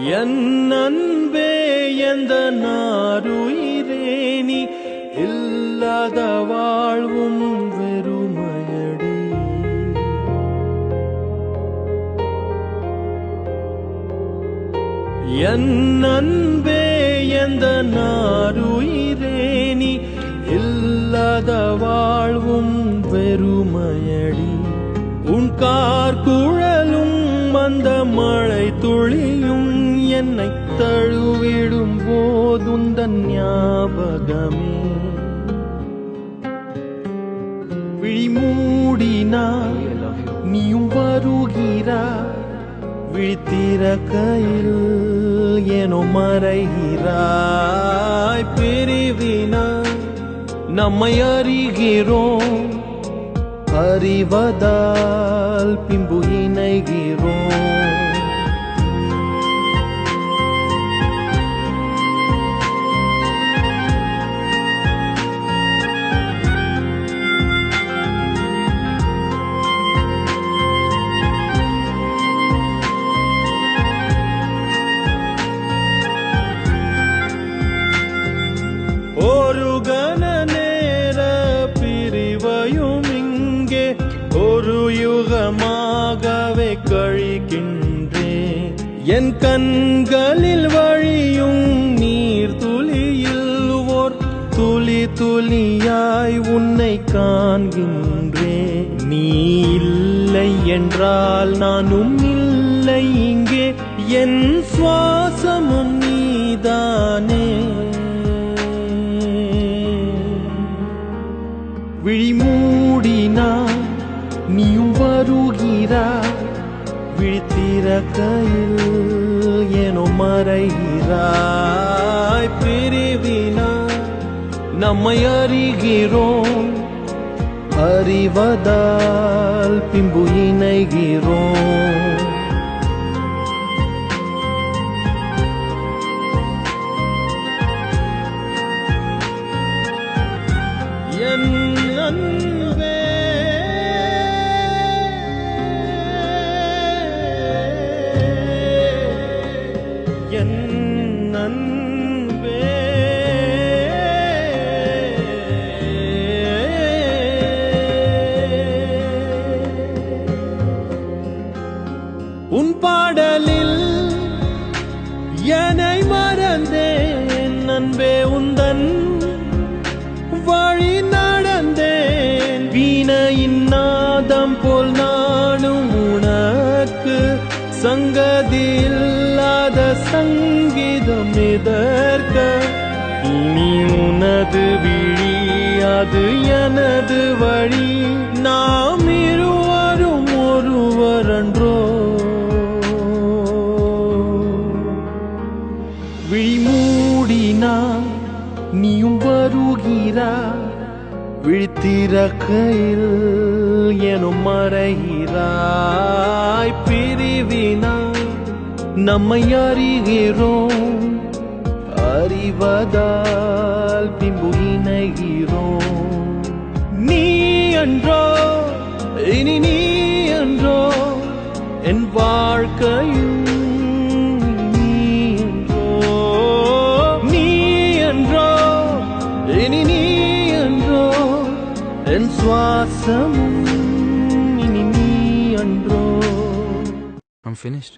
என் அன்பே எந்த நாருயிரே நீ இல்லாத வாழ்வும் வெறுமையடி. என் அன்பே எந்த நாருயிரே நீ இல்லாத வாழ்வும் வெறுமையடி. உன் கார்குழலும் அந்த மழை துளியும் என்னை தழுவிடும் போதுந்தன் ஞாபகமே. விழி மூடினாய் நீயும் வருகிறாய், விழித்திறக்கையில் ஏனோ மறைகிறாய். பிரிவினாய் நம்மை அறிகிறோம், அறிவதால் பின்பு இணைகிறோம். ஒரு கண நேர பிரிவையும் இங்கே ஒரு யுகமாகவே கழிக்கின்றேன். என் கண்களில் வழியும் நீர் துளியில் ஓர் துளி துளியாய் உன்னை காண்கின்றேன். நீ இல்லை என்றால் நானும் இல்லை இங்கே, என் சுவாசமும் நீதானே. விழி மூடினாய் நீயும் வருகிறாய், விழித்திறக்கையில் ஏனோ மறைகிறாய். பிரிவினாய் நம்மை அறிகிறோம், அறிவதால் பின்பு இணைகிறோம். என் அன்பே என் அன்பே உன் பாடலில் என்னை மறந்தேன் அன்பே, உந்தன் வழி நடந்தேன். வீணையின் நாதம் போல் நானும் உனக்கு சங்கதி இல்லாத சங்கீதம் எதற்க. இனி உனது விழி அது எனது வழி, நாம் இருவரும் ஒருவரன்றோ. விழி மூடினாய் நீயும் வருகிறாய், விழித்திறக்கையில் எனும் மறைகிறாய். பிரிவினாய் நம்மை அறிகிறோம், அறிவதால் பின்பு இணைகிறோம். நீ அன்றோ இனி நீ அன்றோ என் வாழ்க்கையும், இனி நீ அன்றோ என் சுவாசமும், இனி நீ அன்றோ. I'm finished.